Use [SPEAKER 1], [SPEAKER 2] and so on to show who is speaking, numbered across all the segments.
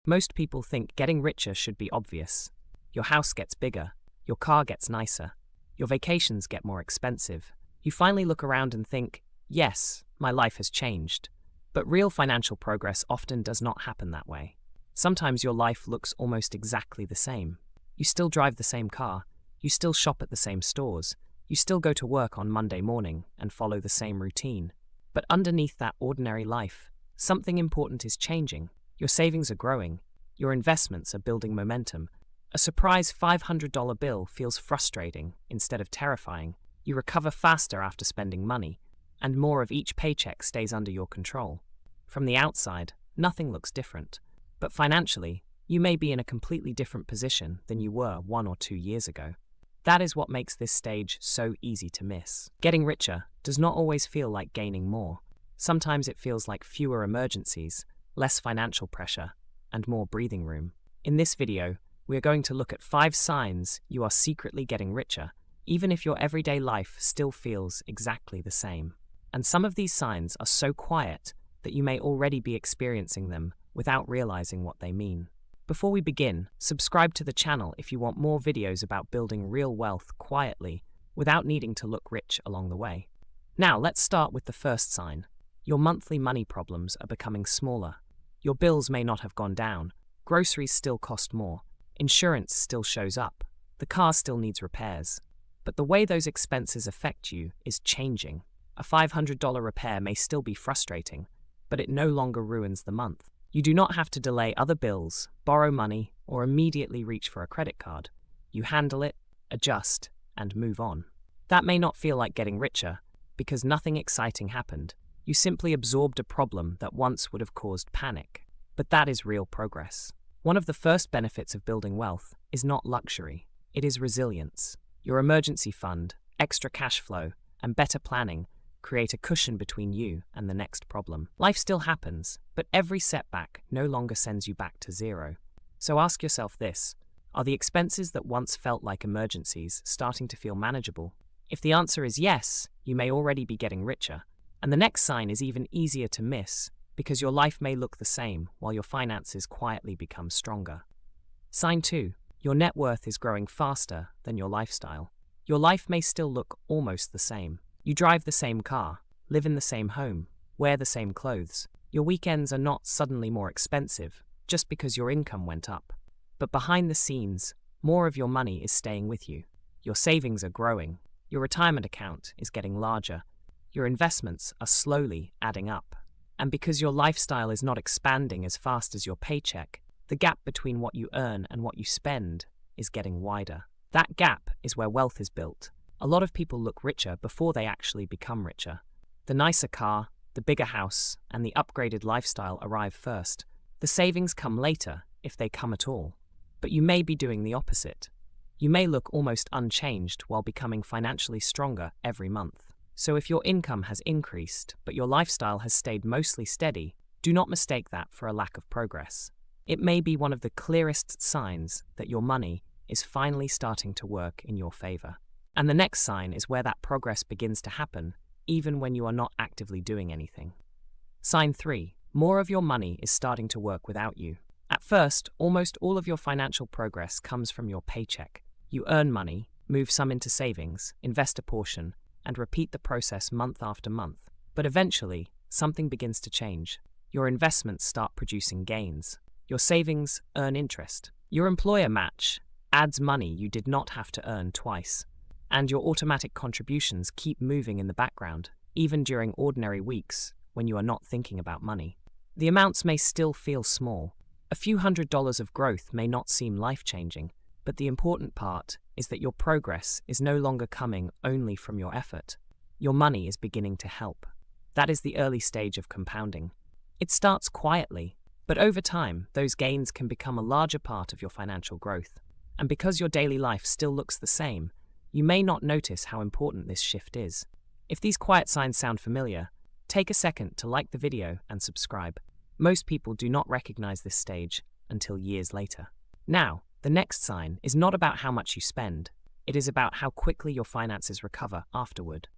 [SPEAKER 1] Most people think getting richer should be obvious. Your house gets bigger, your car gets nicer, your vacations get more expensive. You finally look around and think, yes, my life has changed. But real financial progress often does not happen that way. Sometimes your life looks almost exactly the same. You still drive the same car, you still shop at the same stores, you still go to work on Monday morning and follow the same routine. But underneath that ordinary life, something important is changing. Your savings are growing, your investments are building momentum. A surprise $500 bill feels frustrating instead of terrifying. You recover faster after spending money, and more of each paycheck stays under your control. From the outside, nothing looks different. But financially, you may be in a completely different position than you were 1 or 2 years ago. That is what makes this stage so easy to miss. Getting richer does not always feel like gaining more. Sometimes it feels like fewer emergencies, less financial pressure, and more breathing room. In this video, we are going to look at 5 signs you are secretly getting richer, even if your everyday life still feels exactly the same. And some of these signs are so quiet that you may already be experiencing them without realizing what they mean. Before we begin, subscribe to the channel if you want more videos about building real wealth quietly without needing to look rich along the way. Now, let's start with the first sign. Your monthly money problems are becoming smaller. Your bills may not have gone down. Groceries still cost more. Insurance still shows up. The car still needs repairs. But the way those expenses affect you is changing. A $500 repair may still be frustrating, but it no longer ruins the month. You do not have to delay other bills, borrow money, or immediately reach for a credit card. You handle it, adjust, and move on. That may not feel like getting richer, because nothing exciting happened. You simply absorbed a problem that once would have caused panic. But that is real progress. One of the first benefits of building wealth is not luxury, it is resilience. Your emergency fund, extra cash flow, and better planning create a cushion between you and the next problem. Life still happens, but every setback no longer sends you back to zero. So ask yourself this: are the expenses that once felt like emergencies starting to feel manageable? If the answer is yes, you may already be getting richer. And the next sign is even easier to miss, because your life may look the same while your finances quietly become stronger. Sign 2. Your net worth is growing faster than your lifestyle. Your life may still look almost the same. You drive the same car, live in the same home, wear the same clothes. Your weekends are not suddenly more expensive just because your income went up. But behind the scenes, more of your money is staying with you. Your savings are growing. Your retirement account is getting larger. Your investments are slowly adding up. And because your lifestyle is not expanding as fast as your paycheck, the gap between what you earn and what you spend is getting wider. That gap is where wealth is built. A lot of people look richer before they actually become richer. The nicer car, the bigger house, and the upgraded lifestyle arrive first. The savings come later, if they come at all. But you may be doing the opposite. You may look almost unchanged while becoming financially stronger every month. So if your income has increased, but your lifestyle has stayed mostly steady, do not mistake that for a lack of progress. It may be one of the clearest signs that your money is finally starting to work in your favor. And the next sign is where that progress begins to happen, even when you are not actively doing anything. Sign 3. More of your money is starting to work without you. At first, almost all of your financial progress comes from your paycheck. You earn money, move some into savings, invest a portion, and repeat the process month after month. But eventually, something begins to change. Your investments start producing gains. Your savings earn interest. Your employer match adds money you did not have to earn twice. And your automatic contributions keep moving in the background, even during ordinary weeks when you are not thinking about money. The amounts may still feel small. A few $100s of growth may not seem life-changing, but the important part is that your progress is no longer coming only from your effort. Your money is beginning to help. That is the early stage of compounding. It starts quietly, but over time, those gains can become a larger part of your financial growth. And because your daily life still looks the same, you may not notice how important this shift is. If these quiet signs sound familiar, take a second to like the video and subscribe. Most people do not recognize this stage until years later. Now, the next sign is not about how much you spend, it is about how quickly your finances recover afterward.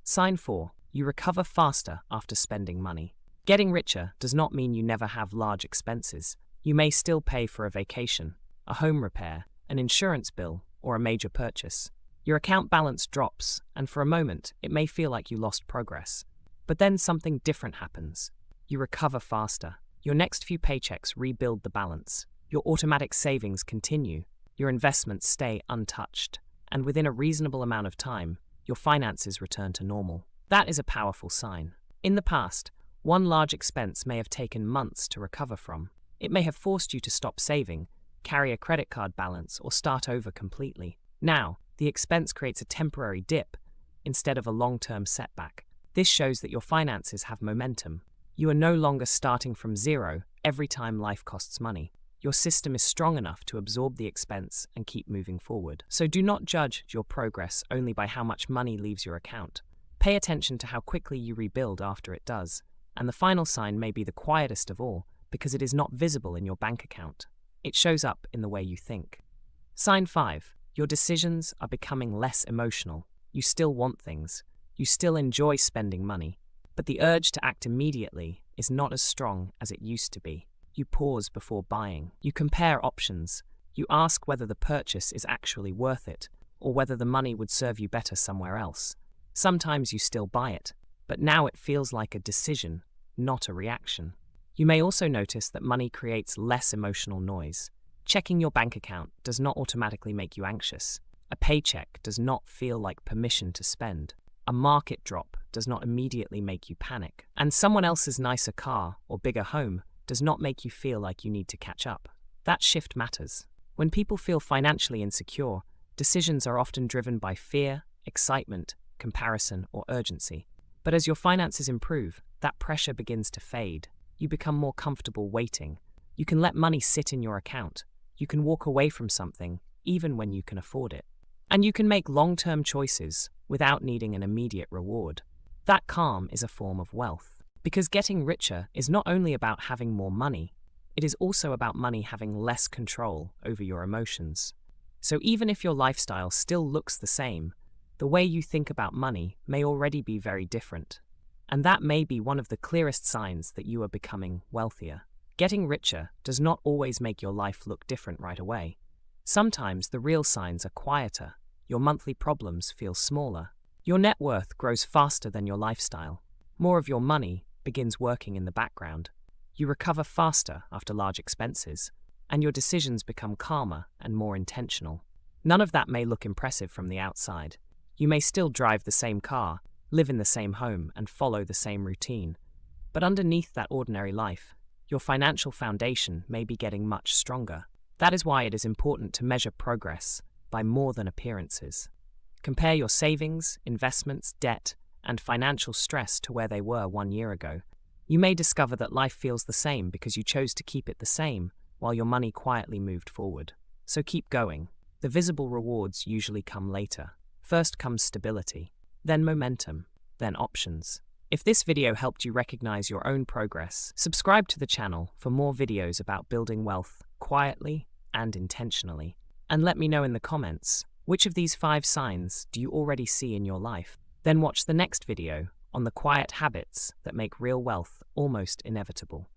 [SPEAKER 1] Sign 4. You recover faster after spending money. Getting richer does not mean you never have large expenses. You may still pay for a vacation, a home repair, an insurance bill, or a major purchase. Your account balance drops, and for a moment, it may feel like you lost progress. But then something different happens. You recover faster. Your next few paychecks rebuild the balance. Your automatic savings continue. Your investments stay untouched. And within a reasonable amount of time, your finances return to normal. That is a powerful sign. In the past, one large expense may have taken months to recover from. It may have forced you to stop saving, carry a credit card balance, or start over completely. Now, the expense creates a temporary dip instead of a long-term setback. This shows that your finances have momentum. You are no longer starting from zero every time life costs money. Your system is strong enough to absorb the expense and keep moving forward. So do not judge your progress only by how much money leaves your account. Pay attention to how quickly you rebuild after it does. And the final sign may be the quietest of all, because it is not visible in your bank account. It shows up in the way you think. Sign 5. Your decisions are becoming less emotional. You still want things. You still enjoy spending money. But the urge to act immediately is not as strong as it used to be. You pause before buying. You compare options. You ask whether the purchase is actually worth it, or whether the money would serve you better somewhere else. Sometimes you still buy it, but now it feels like a decision, not a reaction. You may also notice that money creates less emotional noise. Checking your bank account does not automatically make you anxious. A paycheck does not feel like permission to spend. A market drop does not immediately make you panic. And someone else's nicer car or bigger home does not make you feel like you need to catch up. That shift matters. When people feel financially insecure, decisions are often driven by fear, excitement, comparison, or urgency. But as your finances improve, that pressure begins to fade. You become more comfortable waiting. You can let money sit in your account. You can walk away from something, even when you can afford it. And you can make long-term choices without needing an immediate reward. That calm is a form of wealth. Because getting richer is not only about having more money, it is also about money having less control over your emotions. So even if your lifestyle still looks the same, the way you think about money may already be very different. And that may be one of the clearest signs that you are becoming wealthier. Getting richer does not always make your life look different right away. Sometimes the real signs are quieter. Your monthly problems feel smaller. Your net worth grows faster than your lifestyle. More of your money begins working in the background. You recover faster after large expenses, and your decisions become calmer and more intentional. None of that may look impressive from the outside. You may still drive the same car, live in the same home, and follow the same routine. But underneath that ordinary life, your financial foundation may be getting much stronger. That is why it is important to measure progress by more than appearances. Compare your savings, investments, debt, and financial stress to where they were 1 year ago. You may discover that life feels the same because you chose to keep it the same while your money quietly moved forward. So keep going. The visible rewards usually come later. First comes stability, then momentum, then options. If this video helped you recognize your own progress, subscribe to the channel for more videos about building wealth quietly and intentionally. And let me know in the comments, which of these 5 signs do you already see in your life? Then watch the next video on the quiet habits that make real wealth almost inevitable.